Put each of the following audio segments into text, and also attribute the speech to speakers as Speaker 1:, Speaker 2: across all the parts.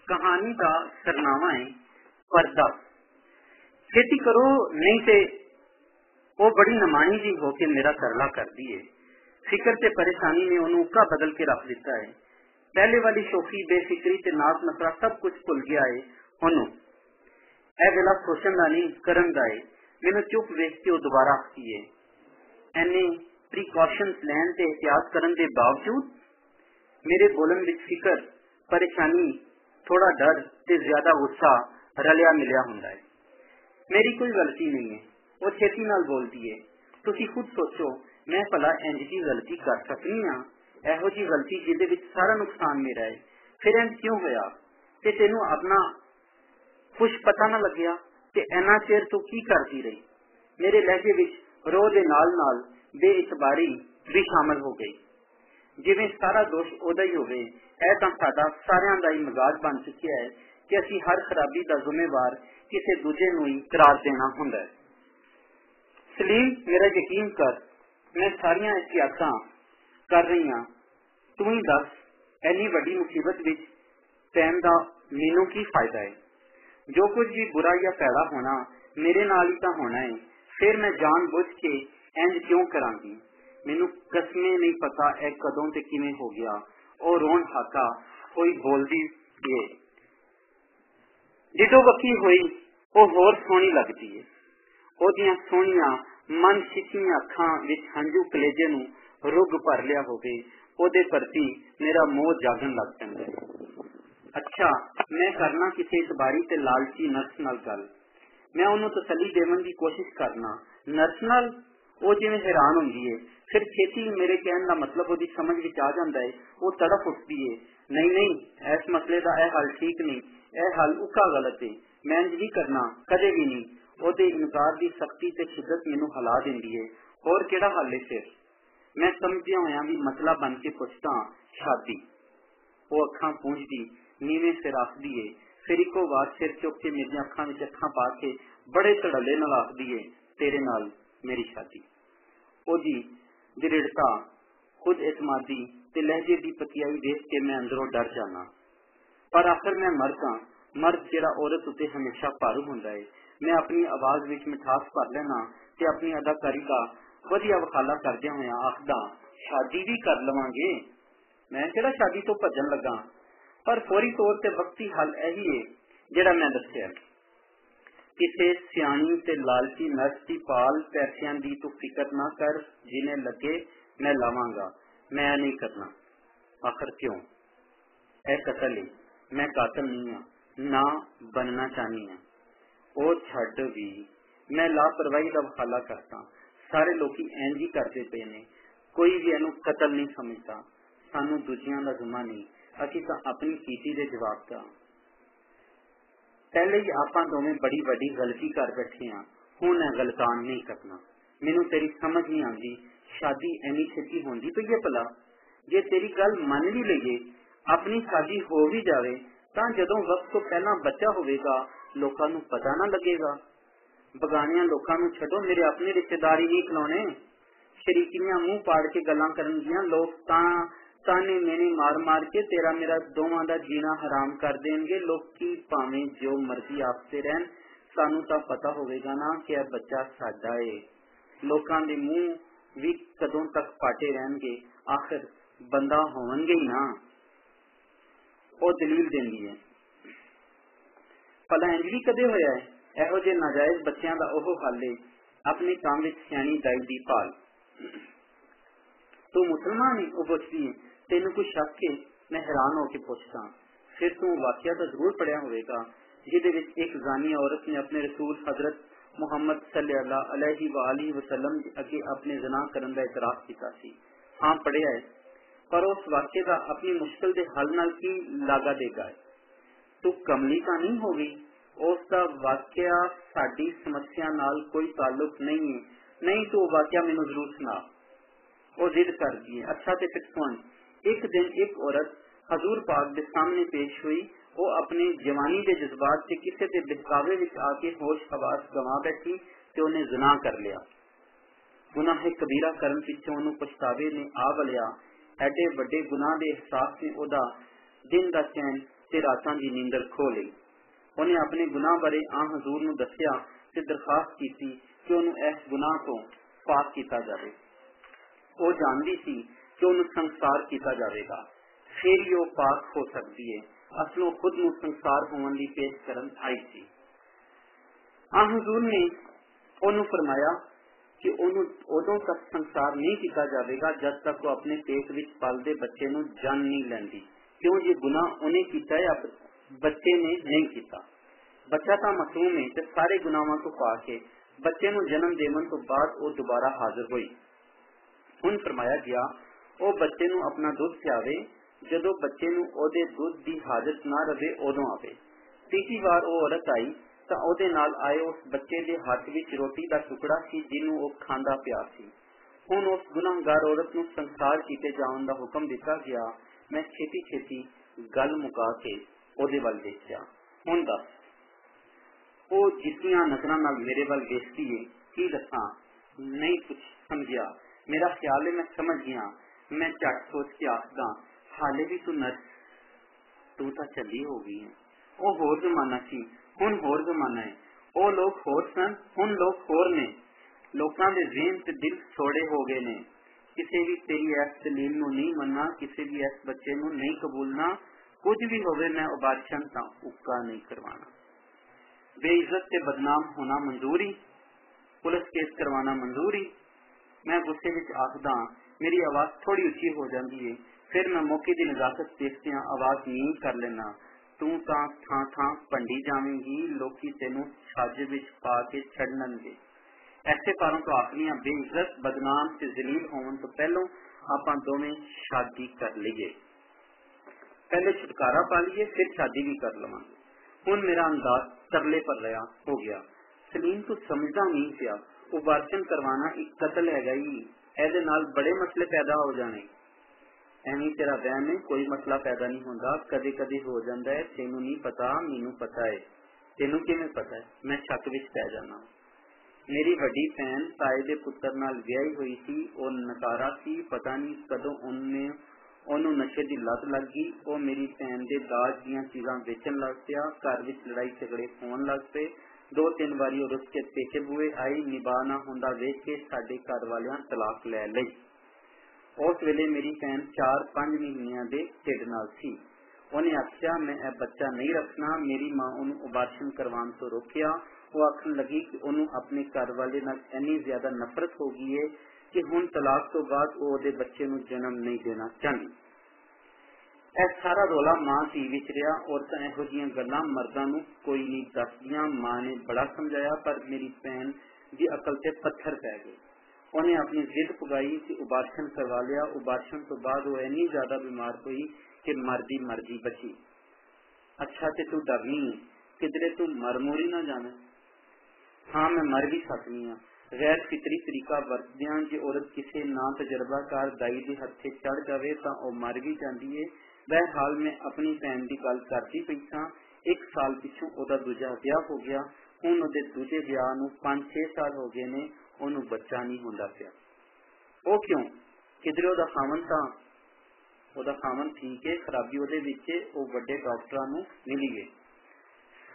Speaker 1: कहानी का सरनामा है पर्दा। खेती करो नहीं ते वो बड़ी नमानी जी होके मेरा तरला कर दिए। फिक्र ते परेशानी ने उन्होंने उका बदल के रख दिता है। पहले वाली शोखी बेफिक्री ते नाक नखरा सब कुछ भुल गया है। हुण ए वेला सोचण दा नहीं करन दा है। मैनू चुप वेख के दोबारा आखी है एने प्रीकॉशनस लैन ते एहतियात करन दे बावजूद मेरे बोलन विच फिक्र परेशानी थोड़ा डर ते ज्यादा गुस्सा रलिया मिलिया हुंदा है। मेरी कोई गलती नहीं है। वो छेती नाल बोलती है। तुसी खुद सोचो मैं भला इंज दी गलती कर सकनी हां? एहो जी गलती जिहदे विच सारा नुकसान मेरा है। फिर इंज क्यों होया ते तेनू अपना कुछ पता ना लग्या ते इन्ना चिर तू की करती रही? मेरे लहजे विच रोह दे नाल नाल बेइतबारी भी शामिल हो गई, जिवें सारा दोष ओदा ही होवे। ऐ तां साडा सारियां दा ही मजाज बन चुकिया है कि असीं हर खराबी दा जिम्मेवार किसी दूजे नूं ही करार देना हुंदा है। सलीम मेरा यकीन कर, मैं सारियां एहतियातां कर रही हां। तू ही दस इन्नी वड्डी मुसीबत विच पैण दा मैनूं की फायदा है? जो कुछ भी बुरा या पैड़ा होना मेरे नाल ही तां होना है। फिर मैं जान बुझ के इंज क्यों करांगी? मैनू कसमें नहीं पता ए कदों ते किवें हो गया। ओ रोन हाका कोई बोलदी है जिदों वकी हुई ओ होर सोहनी लगदी है। ओदियां सोहणियां मन खिचियां अखां विच हंझू कलेजे नूं रुग भर लिया होवे। ओदे प्रति मेरा मोह जागन लग पैंदा है। अच्छा मैं करना किसी इतबारी ते लालची नर्स नाल गल। मैं उन्होंने तसली देवन की कोशिश करना। नर्स नाल वो जिवें हैरान होंदी है। फिर छेती मेरे कहने का मतलब वो समझ विच आ जाता है। वो तड़फ उठती है, नहीं नहीं इस मसले का यह हल ठीक नहीं, यह हल उका गलत है, मैं इंज नहीं करना कदे भी नहीं। ओदे इनकार की सख्ती ते शिद्दत मैनू हिला देंदी है। होर केड़ा हल है फिर? मैं समझिया होया भी मसला बन के पुछदा शादी। वो अखां पूंझदी नीवें सिर आखदी है। फिर इको बार सिर चुक के मेरी अखां विच अखां पा के बड़े धड़ल्ले नाल आखदी है तेरे नाल मेरी शादी। ओ जी दृढ़ता खुद एतमादी ते लहजे की पतियाई देख के मैं अंदरों डर जाना। पर आखिर मैं मर्द हाँ। मर्द जिहड़ा औरत उत्ते हमेशा भारू हुंदा है। मैं अपनी आवाज विच मिठास भर लेना ते अपनी अदाकारी का वधिया वखाला करदिया होया आखदा शादी भी कर लवांगे। मैं किहड़ा शादी तो भजन लगा। पर फौरी तौर ते वक्ती हल यही है जिहड़ा मैं दस्सिया। किसी सियाणी ते लालची नर्स की पाल पैसियां दी तू फिक्र ना कर, जिन्हें लगे मैं लावांगा। मैं नहीं करना। आखिर क्यों? ऐ कतल है, मैं कातल नहीं हाँ, ना बनना चाहनी हाँ। ओ छड्ड भी मैं लापरवाही का वखाला करता। सारे लोग इंज ही करते पे ने। कोई भी इनू कतल नहीं समझता। सानू दूजियां दा जुम्मा नहीं, असीं तां अपनी कीती दे जवाब दा। पहले ही आपां दोवें बड़ी वड्डी गलती कर बैठे हाँ। हुण गलतान नहीं करना। मैनू तेरी समझ नहीं आती। शादी इन्नी छेती होंदी पई है भला? जे तेरी गल मन भी लईए अपनी शादी हो भी जाए तां जदों वक्त तो पहला बच्चा होवेगा लोकां नू पता ना लगेगा। बगानियां लोकां नू छड्डो, मेरे अपने रिश्तेदार ही नहीं खिलौने। शरीकियां मुंह पाड़ के गल्लां करनगियां। लोग तां ताने मेने मार मार के तेरा मेरा दोवां दा जीना हराम कर देंगे। लोकी भावें जो मर्जी आपसे रहन, सानू तां पता होवेगा ना कि यह बच्चा साडा है। लोकां दे मुंह भी कदों तक पाटे रहणगे, आखिर बंदा होवणगे ही ना। ओ दलील देंदी है भला इंज भी कदे होया है? ਇਹੋ ਜਿਹੇ नाजायज बच्चों का ओह हल है अपने काम में सियाणी दाई दी भाल। तू मुसलमान है? वह पुछदी है। तेन कोई शक है? मैं हैरान होकर पूछता। फिर तू वाकया तो जरूर पढ़िया होगा जिहदे विच एक जानी औरत ने अपने रसूल हजरत मुहम्मद सल्लल्लाहु अलैहि वसल्लम अगे अपने ज़ना करन दा इतराफ कीता सी। हाँ पढ़िया है, पर उस वाकये का अपनी मुश्किल के हल नाल की लागा देगा? तू कमली तो नहीं हो गई? उसका वाकया साडी समस्या नाल कोई ताल्लुक नहीं है। नहीं तो वाकया मैनू जरूर सुना। वो जिद कर दी है। अच्छा तो फिर सुन। एक दिन एक औरत हजूर पाक के सामने पेश हुई। वो अपने जवानी के जज्बात से किसी के बहकावे विच आके होश हवास गवा बैठी तो उन्हें ज़ना कर लिया। गुनाह कबीरा करन पिछों उन्हें पछतावे ने आ वलिया। एडे बड़े गुनाह के एहसास ने ओदा दिन का चैन ਤੇ ਰਾਤਾਂ ਦੀ ਨੀਂਦਰ ਖੋ ਲਈ। ਉਹਨੇ ਆਪਣੇ ਗੁਨਾਹ ਬਾਰੇ ਆ ਹਜ਼ੂਰ ਨੂੰ ਦੱਸਿਆ ਤੇ ਦਰਖਾਸਤ ਕੀਤੀ ਕਿ ਉਹਨੂੰ ਇਸ ਗੁਨਾਹ ਤੋਂ ਪਾਕ ਕੀਤਾ ਜਾਵੇ। ਉਹ ਜਾਣਦੀ ਸੀ ਕਿ ਉਹਨੂੰ ਸੰਸਾਰ ਕੀਤਾ ਜਾਵੇਗਾ, ਫਿਰ ਹੀ ਉਹ ਪਾਕ ਹੋ ਸਕਦੀ ਹੈ। ਅਸਲੋਂ ਖੁਦ ਨੂੰ ਸੰਸਾਰ ਹੋਣ ਲਈ ਪੇਸ਼ ਕਰਨ ਆਈ ਸੀ। ਆ ਹਜ਼ੂਰ ਨੇ ਉਹਨੂੰ ਫਰਮਾਇਆ ਕਿ ਉਹਨੂੰ ਉਦੋਂ ਤੱਕ ਸੰਸਾਰ ਨਹੀਂ ਕੀਤਾ ਜਾਵੇਗਾ ਜਦ ਤੱਕ ਉਹ ਆਪਣੇ ਪੇਟ ਵਿੱਚ ਪਲਦੇ ਬੱਚੇ ਨੂੰ ਜਨਮ ਨਹੀਂ ਲੈਂਦੀ। ਕਿਉਂ? ਜੇ ਗੁਨਾਹ ਉਹਨੇ ਕੀਤਾ ਹੈ, ਬੱਚੇ ਨੇ ਨਹੀਂ ਕੀਤਾ। ਬੱਚਾ ਤਾਂ ਮਾਸੂਮ ਹੈ ਤੇ ਸਾਰੇ ਗੁਨਾਹਾਂ ਤੋਂ ਪਾ ਕੇ ਬੱਚੇ ਨੂੰ ਜਨਮ ਦੇਣ ਤੋਂ ਬਾਅਦ ਉਹ ਦੁਬਾਰਾ ਹਾਜ਼ਰ ਹੋਈ। ਹੁਣ ਫਰਮਾਇਆ ਗਿਆ ਉਹ ਬੱਚੇ ਨੂੰ ਆਪਣਾ ਦੁੱਧ ਪਿਆਵੇ, ਜਦੋਂ ਬੱਚੇ ਨੂੰ ਉਹਦੇ ਦੁੱਧ ਦੀ ਹਾਜ਼ਤ ਨਾ ਰਵੇ ਉਦੋਂ ਆਵੇ। ਤੀਜੀ ਵਾਰ ਉਹ ਔਰਤ ਆਈ ਤਾਂ ਉਹਦੇ ਨਾਲ ਆਏ ਉਸ ਬੱਚੇ ਦੇ ਹੱਥ ਵਿੱਚ ਰੋਟੀ ਦਾ ਟੁਕੜਾ ਸੀ ਜਿਹਨੂੰ ਉਹ ਖਾਂਦਾ ਪਿਆ ਸੀ। ਹੁਣ ਉਸ ਗੁਨਾਹਗਾਰ ਔਰਤ ਨੂੰ ਸੰਸਾਰ ਕੀਤੇ ਜਾਣ ਦਾ ਹੁਕਮ ਦਿੱਤਾ ਗਿਆ। ਮੈਂ ਛੇਤੀ ਛੇਤੀ ਗੱਲ ਮੁਕਾ ਕੇ ਉਹਦੇ ਵੱਲ ਦੇਖਿਆ। ਹੁਣ ਦੱਸ, ਉਹ ਜਿਸਦੀਆਂ ਨਜ਼ਰਾਂ ਨਾਲ ਮੇਰੇ ਵੱਲ ਵੇਖਦੀ ਏ, ਕੀ ਦੱਸਾਂ? ਨਹੀਂ ਕੁਛ ਸਮਝਿਆ। ਮੇਰਾ ਖਿਆਲ ਹੈ ਮੈਂ ਸਮਝ ਗਿਆ। ਮੈਂ ਝੱਟ ਸੋਚ ਕੇ ਆਖਦਾ, ਹਾਲੇ ਵੀ ਤੂੰ ਨਰਸ, ਤੂੰ ਤਾਂ ਚੱਲੀ ਹੋ ਗਈ ਹੈ। ਉਹ ਹੋਰ ਜ਼ਮਾਨਾ ਸੀ, ਹੁਣ ਹੋਰ ਜ਼ਮਾਨਾ ਹੈ। ਉਹ ਲੋਕ ਹੋਰ ਸਨ, ਹੁਣ ਲੋਕ ਹੋਰ ਨੇ। ਲੋਕਾਂ ਦੇ ਜ਼ਿਹਨ ਤੇ ਦਿਲ ਛੋੜੇ ਹੋ ਗਏ ਨੇ। ਕਿਸੇ ਵੀ ਤੇਰੀ ਇਸ ਦਲੀਲ ਨੂੰ ਨਹੀਂ ਮੰਨਣਾ, ਕਿਸੇ ਵੀ ਇਸ ਬੱਚੇ ਨੂੰ ਨਹੀਂ ਕਬੂਲਣਾ। ਕੁਝ ਵੀ ਹੋਵੇ ਮੈਂ ਉਬਾਰਸ਼ਨ ਤਾਂ ਉੱਕਾ ਨਹੀਂ ਕਰਵਾਣਾ। ਬੇਇੱਜ਼ਤ ਤੇ ਬਦਨਾਮ ਹੋਣਾ ਮਨਜ਼ੂਰੀ, ਪੁਲਿਸ ਕੇਸ ਕਰਵਾਣਾ ਮਨਜ਼ੂਰੀ। ਮੈਂ ਗੁੱਸੇ ਵਿੱਚ ਆਖਦਾ, ਮੇਰੀ ਆਵਾਜ਼ ਥੋੜੀ ਉੱਚੀ ਹੋ ਜਾਂਦੀ ਹੈ। ਫਿਰ ਮੈਂ ਮੌਕੇ ਦੀ ਨਜ਼ਾਕਤ ਦੇਖਦਿਆਂ ਆਵਾਜ਼ ਨੀਵੀਂ ਕਰ ਲੈਣਾ। ਤੂੰ ਤਾਂ ਥਾਂ ਥਾਂ ਭੰਡੀ ਜਾਵੇਂਗੀ, ਲੋਕੀ ਤੈਨੂੰ ਛੱਜ ਵਿੱਚ ਪਾ ਕੇ ਛੱਡਣਗੇ। ਐਸੇ ਕਾਰਨ ਤੋਂ ਆਖਦੀਆਂ, ਬੇਇੱਜ਼ਤ, ਬਦਨਾਮ ਤੇ ਜ਼ਲੀਲ ਹੋਣ ਤੋਂ ਪਹਿਲਾਂ ਆਪਾਂ ਦੋਵੇਂ ਸ਼ਾਦੀ ਕਰ ਲਈਏ। ਪਹਿਲੇ ਛੁਟਕਾਰਾ ਪਾ ਲਈਏ, ਫਿਰ ਸ਼ਾਦੀ ਵੀ ਕਰ ਲਵਾਂਗੇ। ਹੁਣ ਮੇਰਾ ਅੰਦਾਜ਼ ਤਰਲੇ ਪਰ ਰਿਹਾ ਹੋ ਗਿਆ। ਸਲੀਮ ਤੂੰ ਸਮਝਦਾ ਨਹੀਂ ਪਿਆ, ਉਬਾਰਸ਼ਨ ਕਰਵਾਣਾ ਇੱਕ ਕਤਲ ਹੈਗਾ ਹੀ। ਇਹਦੇ ਨਾਲ ਬੜੇ ਮਸਲੇ ਪੈਦਾ ਹੋ ਜਾਣੇ। ਐਵੇਂ ਤੇਰਾ ਵਹਿਮ ਹੈ, ਕੋਈ ਮਸਲਾ ਪੈਦਾ ਨਹੀਂ ਹੁੰਦਾ। ਕਦੇ ਕਦੇ ਹੋ ਜਾਂਦਾ ਹੈ, ਤੈਨੂੰ ਨਹੀਂ ਪਤਾ, ਮੈਨੂੰ ਪਤਾ ਹੈ। ਤੈਨੂੰ ਕਿਵੇਂ ਪਤਾ ਹੈ? ਮੈਂ ਸ਼ੱਕ ਵਿੱਚ ਪੈ ਜਾਣਾ। ਮੇਰੀ ਵੱਡੀ ਭੈਣ ਤਾਏ ਦੇ ਪੁੱਤਰ ਨਾਲ ਵਿਆਹੀ ਹੋਈ ਸੀ। ਉਹ ਨਕਾਰਾ ਸੀ। ਪਤਾ ਨਹੀਂ ਕਦੋਂ ਉਹਨੂੰ ਨਸ਼ੇ ਦੀ ਲੱਤ ਲੱਗ ਗਈ। ਉਹ ਮੇਰੀ ਭੈਣ ਦੇ ਦਾਜ ਦੀਆਂ ਚੀਜ਼ਾਂ ਵੇਚਣ ਲੱਗ ਪਿਆ। ਘਰ ਵਿੱਚ ਲੜਾਈ ਝਗੜੇ ਹੋਣ ਲੱਗ ਪਏ। 2-3 ਵਾਰੀ ਉਹ ਰੁੱਸ ਕੇ ਪੇਕੇ ਬੂਏ ਆਈ। ਨਿਭਾ ਨਾ ਹੁੰਦਾ ਵੇਖ ਕੇ ਸਾਡੇ ਘਰ ਵਾਲਿਆਂ ਤਲਾਕ ਲੈ ਲਈ। ਉਸ ਵੇਲੇ ਮੇਰੀ ਭੈਣ 4-5 ਮਹੀਨਿਆਂ ਦੇ ਢਿੱਡ ਨਾਲ ਸੀ। ਉਹਨੇ ਆਖਿਆ ਮੈਂ ਇਹ ਬੱਚਾ ਨਹੀਂ ਰੱਖਣਾ। ਮੇਰੀ ਮਾਂ ਉਹਨੂੰ ਉਬਾਰਸ਼ਨ ਕਰਵਾਉਣ ਤੋਂ ਰੋਕਿਆ। ਉਹ ਆਖਣ ਲੱਗੀ ਕਿ ਉਹਨੂੰ ਆਪਣੇ ਘਰ ਵਾਲੇ ਨਾਲ ਇੰਨੀ ਜ਼ਿਆਦਾ ਨਫ਼ਰਤ ਹੋ ਗਈ ਹੈ ਕਿ ਹੁਣ ਤਲਾਕ ਤੋਂ ਬਾਅਦ ਉਹ ਉਹਦੇ ਬੱਚੇ ਨੂੰ ਜਨਮ ਨਹੀਂ ਦੇਣਾ ਚਾਹੁੰਦੀ। ਇਹ ਸਾਰਾ ਰੌਲਾ ਮਾਂ ਧੀ ਵਿੱਚ ਰਿਹਾ। ਔਰਤਾਂ ਇਹੋ ਜਿਹੀਆਂ ਗੱਲਾਂ ਮਰਦਾਂ ਨੂੰ ਕੋਈ ਨਹੀਂ ਦੱਸਦੀਆਂ। ਮਾਂ ਨੇ ਬੜਾ ਸਮਝਾਇਆ ਪਰ ਮੇਰੀ ਭੈਣ ਦੀ ਅਕਲ ਤੇ ਪੱਥਰ ਪੈ ਗਏ। ਉਹਨੇ ਆਪਣੀ ਜ਼ਿੱਦ ਪੁਗਾਈ ਤੇ ਉਬਾਰਸ਼ਨ ਕਰਵਾ ਲਿਆ। ਉਬਾਰਸ਼ਨ ਤੋਂ ਬਾਅਦ ਉਹ ਇੰਨੀ ਜ਼ਿਆਦਾ ਬਿਮਾਰ ਹੋਈ ਕਿ ਮਰਦੀ ਬਚੀ। ਅੱਛਾ ਤੇ ਤੂੰ ਡਰਨੀ ਹੈ, ਕਿਧਰੇ ਤੂੰ ਮਰ ਮੁਰੀ ਨਾ ਜਾਵੇਂ। ਹਾਂ ਮੈਂ ਮਰ ਵੀ ਸਕਦੀ ਹਾਂ। ਗੈਰ ਫਿਤਰੀ ਤਰੀਕਾ ਵਰਤਦਿਆਂ ਜੇ ਔਰਤ ਕਿਸੇ ਨਾ ਤਜਰਬਾਕਾਰ ਦਾਈ ਦੇ ਹੱਥੇ ਚੜ ਜਾਵੇ ਤਾਂ ਉਹ ਮਰ ਵੀ ਜਾਂਦੀ ਹੈ। ਬਹਰਹਾਲ ਮੈਂ ਆਪਣੀ ਭੈਣ ਦੀ ਗੱਲ ਕਰਦੀ ਪਈ ਸਾਂ। 1 ਸਾਲ ਪਿੱਛੋਂ ਉਹਦਾ ਦੂਜਾ ਵਿਆਹ ਹੋ ਗਿਆ। ਹੁਣ ਉਹਦੇ ਦੂਜੇ ਵਿਆਹ ਨੂੰ 5-6 ਸਾਲ ਹੋ ਗਏ ਨੇ। ਉਹਨੂੰ ਬੱਚਾ ਨਹੀਂ ਹੁੰਦਾ ਪਿਆ। ਉਹ ਕਿਉਂ? ਕਿਧਰੇ ਉਹਦਾ ਖਾਵਨ ਠੀਕ ਹੈ, ਖਰਾਬੀ ਉਹਦੇ ਵਿੱਚ। ਉਹ ਵੱਡੇ ਡਾਕਟਰਾਂ ਨੂੰ ਮਿਲੀ ਗਏ।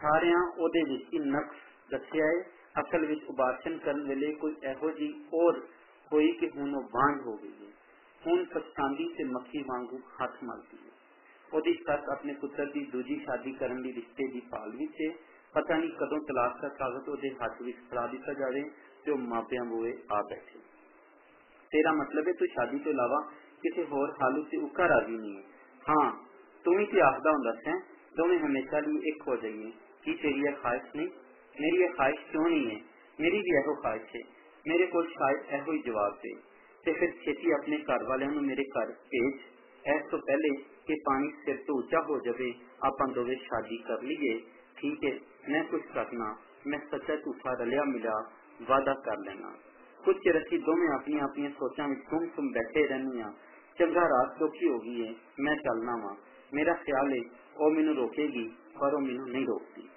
Speaker 1: ਸਾਰਿਆਂ ਉਹਦੇ ਵਿੱਚ ਹੀ ਨਕਸ ਦੱਸਿਆ ਹੈ। ਅਸਲ ਵਿੱਚ ਉਬਾਰਸ਼ਨ ਕਰਨ ਵੇਲੇ ਕੋਈ ਇਹੋ ਜਿਹੀ ਔਰ ਹੋਈ ਕਿ ਹੁਣ ਉਹ ਬਾਂਝ ਹੋ ਗਈ ਹੈ। ਹੁਣ ਪਛਤਾਂਦੀ ਤੇ ਮੱਖੀ ਵਾਂਗੂ ਹੱਥ ਮਲਦੀ ਹੈ। ਉਹਦੀ ਸੱਸ ਆਪਣੇ ਪੁੱਤਰ ਦੀ ਦੂਜੀ ਸ਼ਾਦੀ ਕਰਨ ਦੀ ਰਿਸ਼ਤੇ ਦੀ ਭਾਲ ਵਿੱਚ ਹੈ। ਪਤਾ ਨਹੀਂ ਕਦੋਂ ਤਲਾਕ ਦਾ ਕਾਗਜ਼ ਉਹਦੇ ਹੱਥ ਵਿੱਚ ਫੜਾ ਦਿੱਤਾ ਜਾਵੇ ਤੇ ਉਹ ਮਾਪਿਆਂ ਬੂਏ ਆ ਬੈਠੇ। ਤੇਰਾ ਮਤਲਬ ਹੈ ਤੂੰ ਸ਼ਾਦੀ ਤੋਂ ਇਲਾਵਾ ਕਿਸੇ ਹੋਰ ਹਾਲਤ ਤੇ ਉੱਕਾ ਰਾਜ਼ੀ ਨਹੀਂ ਹੈ? ਹਾਂ, ਤੂੰ ਵੀ ਤੇ ਆਖਦਾ ਹੁੰਦਾ ਸੈਂ ਦੋਵੇਂ ਹਮੇਸ਼ਾ ਲਈ ਇੱਕ ਹੋ ਜਾਈਏ। ਕੀ ਤੇਰੀ ਇਹ ਖਾਹਿਸ਼ ਨਹੀਂ? ਮੇਰੀ ਇਹ ਖਾਹਿਸ਼ ਕਿਉਂ ਨਹੀਂ ਹੈ? ਮੇਰੀ ਵੀ ਇਹੋ ਖਾਹਿਸ਼ ਹੈ। ਮੇਰੇ ਕੋਲ ਸ਼ਾਇਦ ਇਹੋ ਹੀ ਜਵਾਬ ਦੇ। ਤੇ ਫਿਰ ਛੇਤੀ ਆਪਣੇ ਘਰ ਵਾਲਿਆਂ ਨੂੰ ਮੇਰੇ ਘਰ ਭੇਜ। ਇਸ ਤੋਂ ਪਹਿਲੇ ਕਿ ਪਾਣੀ ਸਿਰ ਤੋਂ ਉੱਚਾ ਹੋ ਜਾਵੇ ਆਪਾਂ ਦੋਵੇਂ ਸ਼ਾਦੀ ਕਰ ਲਈਏ। ਠੀਕ ਹੈ, ਮੈਂ ਕੁਛ ਕਰਨਾ। ਮੈਂ ਸੱਚਾ ਝੂਠਾ ਰਲਿਆ ਮਿਲਿਆ ਵਾਅਦਾ ਕਰ ਲੈਣਾ। ਕੁਝ ਚਿਰ ਅਸੀਂ ਦੋਵੇਂ ਆਪਣੀਆਂ ਸੋਚਾਂ ਵਿੱਚ ਗੁੰਮ ਬੈਠੇ ਰਹਿੰਦੇ ਹਾਂ। ਚੰਗਾ ਰਾਤ ਚੌਖੀ ਹੋ ਗਈ ਹੈ, ਮੈਂ ਚੱਲਣਾ ਵਾ। ਮੇਰਾ ਖਿਆਲ ਹੈ ਉਹ ਮੈਨੂੰ ਰੋਕੇਗੀ ਪਰ ਉਹ ਮੈਨੂੰ ਨਹੀਂ ਰੋਕਦੀ।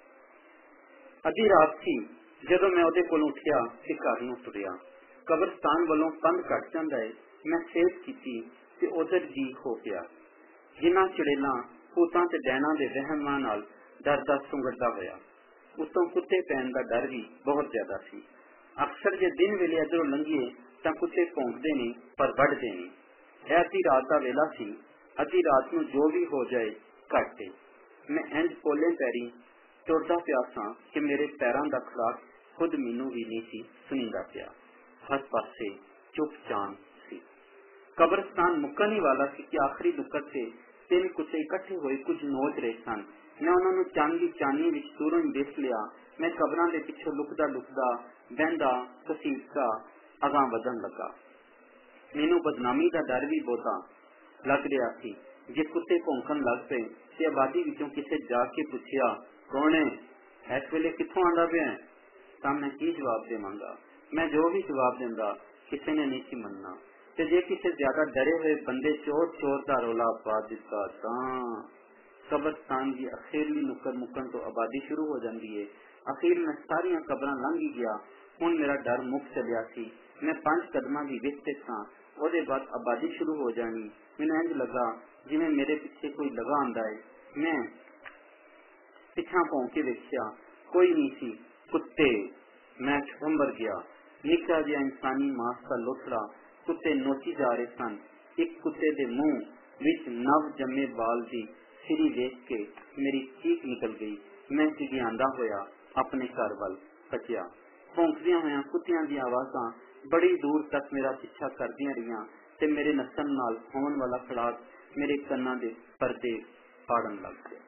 Speaker 1: ਅੱਧੀ ਰਾਤ ਸੀ ਜਦੋਂ ਮੈਂ ਉਹਦੇ ਕੋਲੋਂ ਉੱਠਿਆ ਤੇ ਘਰ ਨੂੰ ਤੁਰਿਆ। ਕਬਰਸਤਾਨ ਵੱਲੋਂ ਪੰਧ ਘੱਟ ਜਾਂਦਾ ਹੈ। ਮੈਂ ਸੇਧ ਕੀਤੀ ਤੇ ਉਧਰ ਜੀ ਹੋ ਗਿਆ। ਜਿੰਨਾ ਚੜੇਲਾਂ ਭੂਤਾਂ ਤੇ ਡੈਣਾਂ ਦੇ ਵਹਿਮਾਂ ਨਾਲ ਡਰਦਾ ਸੁੰਗੜਦਾ ਹੋਇਆ। ਉਤੋਂ ਕੁੱਤੇ ਪੈਣ ਦਾ ਡਰ ਵੀ ਬਹੁਤ ਜ਼ਿਆਦਾ ਸੀ। ਅਕਸਰ ਜੇ ਦਿਨ ਵੇਲੇ ਇੱਧਰੋਂ ਲੰਘੀਏ ਤਾਂ ਕੁੱਤੇ ਭੌਂਕਦੇ ਨਹੀਂ ਪਰ ਵੱਢਦੇ ਨਹੀਂ। ਇਹ ਅੱਧੀ ਰਾਤ ਦਾ ਵੇਲਾ ਸੀ। ਅੱਧੀ ਰਾਤ ਨੂੰ ਜੋ ਵੀ ਹੋ ਜਾਏ ਘੱਟ ਏ। ਮੈਂ ਇੰਝ ਪੋਲੇ ਪੈਰੀ ਤੁਰਦਾ ਪਿਆ ਸਾਂ ਕਿ ਮੇਰੇ ਪੈਰਾਂ ਦਾ ਖੜਾਕ ਖੁਦ ਮੈਨੂੰ ਵੀ ਨਹੀਂ ਸੀ ਸੁਣੀਦਾ ਪਿਆ। ਹਰ ਪਾਸੇ ਚੁੱਪ ਚਾਨ ਸੀ। ਕਬਰਸਤਾਨ ਮੁੱਕਣ ਹੀ ਵਾਲਾ ਸੀ ਕਿ ਆਖਰੀ ਨੁੱਕਰ ਤੇ 3 ਕੁੱਤੇ ਇਕੱਠੇ ਹੋਏ ਕੁਝ ਨੋਚ ਰਹੇ ਸਨ। ਮੈਂ ਉਹਨਾਂ ਨੂੰ ਚਾਨੀ ਵਿੱਚ ਦੂਰੋਂ ਹੀ ਦੇਖ ਲਿਆ। ਮੈਂ ਕਬਰਾਂ ਦੇ ਪਿੱਛੋਂ ਲੁਕਦਾ ਬਹਿੰਦਾ ਘਸੀਟਦਾ ਅਗਾਂਹ ਵਧਣ ਲੱਗਾ। ਮੈਨੂੰ ਬਦਨਾਮੀ ਦਾ ਡਰ ਵੀ ਬਹੁਤਾ ਲੱਗ ਰਿਹਾ ਸੀ। ਜੇ ਕੁੱਤੇ ਭੌਂਕਣ ਲੱਗ ਪਏ ਤੇ ਆਬਾਦੀ ਵਿੱਚੋਂ ਕਿਸੇ ਜਾ ਕੇ ਪੁੱਛਿਆ, ਕੌਣ ਹੈ, ਇਸ ਵੇਲੇ ਕਿੱਥੋਂ ਆਉਂਦਾ ਪਿਆ, ਤਾਂ ਮੈਂ ਕੀ ਜਵਾਬ ਦੇਵਾਂਗਾ। ਮੈਂ ਜੋ ਵੀ ਜਵਾਬ ਦਿੰਦਾ ਕਿਸੇ ਨੇ ਨਹੀਂ ਸੀ ਮੰਨਣਾ। ਤੇ ਜੇ ਕਿਸੇ ਜ਼ਿਆਦਾ ਡਰੇ ਹੋਏ ਬੰਦੇ ਚੋਰ ਦਾ ਰੌਲਾ ਪਾ ਦਿੱਤਾ ਤਾਂ ਕਬਰਸਤਾਨ ਦੀ ਅਖੀਰਲੀ ਨੁੱਕਰ ਮੁੱਕਣ ਤੋਂ ਆਬਾਦੀ ਸ਼ੁਰੂ ਹੋ ਜਾਂਦੀ ਹੈ। ਅਖੀਰ ਮੈਂ ਸਾਰੀਆਂ ਕਬਰਾਂ ਲੰਘ ਹੀ ਗਿਆ। ਹੁਣ ਮੇਰਾ ਡਰ ਮੁੱਕ ਚੱਲਿਆ ਸੀ। ਮੈਂ 5 ਕਦਮਾਂ ਦੀ ਵਿਸਤੇ ਸਾਂ। ਉਹਦੇ ਬਾਅਦ ਆਬਾਦੀ ਸ਼ੁਰੂ ਹੋ ਜਾਣੀ। ਮੈਨੂੰ ਇੰਝ ਲੱਗਾ ਜਿਵੇਂ ਮੇਰੇ ਪਿੱਛੇ ਕੋਈ ਲਗਾ ਆਂਦਾ ਹੈ। ਮੈਂ ਪਿੱਛਾ ਭੌਂ ਕੇ ਵੇਖਿਆ, ਕੋਈ ਨਹੀਂ ਸੀ। ਕੁੱਤੇ। ਮੈਂ ਠੰਬਰ ਗਿਆ। ਨਿੱਕਾ ਜਿਹਾ ਇਨਸਾਨੀ ਮਾਸ ਦਾ ਲੋਥੜਾ ਕੁੱਤੇ ਨੋਚੀ ਜਾ ਰਹੇ ਸਨ। ਇੱਕ ਕੁੱਤੇ ਦੇ ਮੂੰਹ ਵਿੱਚ ਨਵ ਜੰਮੇ ਬਾਲ ਦੀ ਸਿਰੀ ਵੇਖ ਕੇ ਮੇਰੀ ਚੀਕ ਨਿਕਲ ਗਈ। ਮੈਂ ਝਿਜਿਆਂਦਾ ਹੋਇਆ ਆਪਣੇ ਘਰ ਵੱਲ ਭੱਜਿਆ। ਭੌਂਕਦਿਆਂ ਹੋਇਆਂ ਕੁੱਤਿਆਂ ਦੀਆਂ ਆਵਾਜ਼ਾਂ ਬੜੀ ਦੂਰ ਤੱਕ ਮੇਰਾ ਪਿੱਛਾ ਕਰਦੀਆਂ ਰਹੀਆਂ ਤੇ ਮੇਰੇ ਨੱਚਣ ਨਾਲ ਹੋਣ ਵਾਲਾ ਖੜਾਕ ਮੇਰੇ ਕੰਨਾਂ ਦੇ ਪਰਦੇ ਫਾੜਨ ਲੱਗ ਗਿਆ।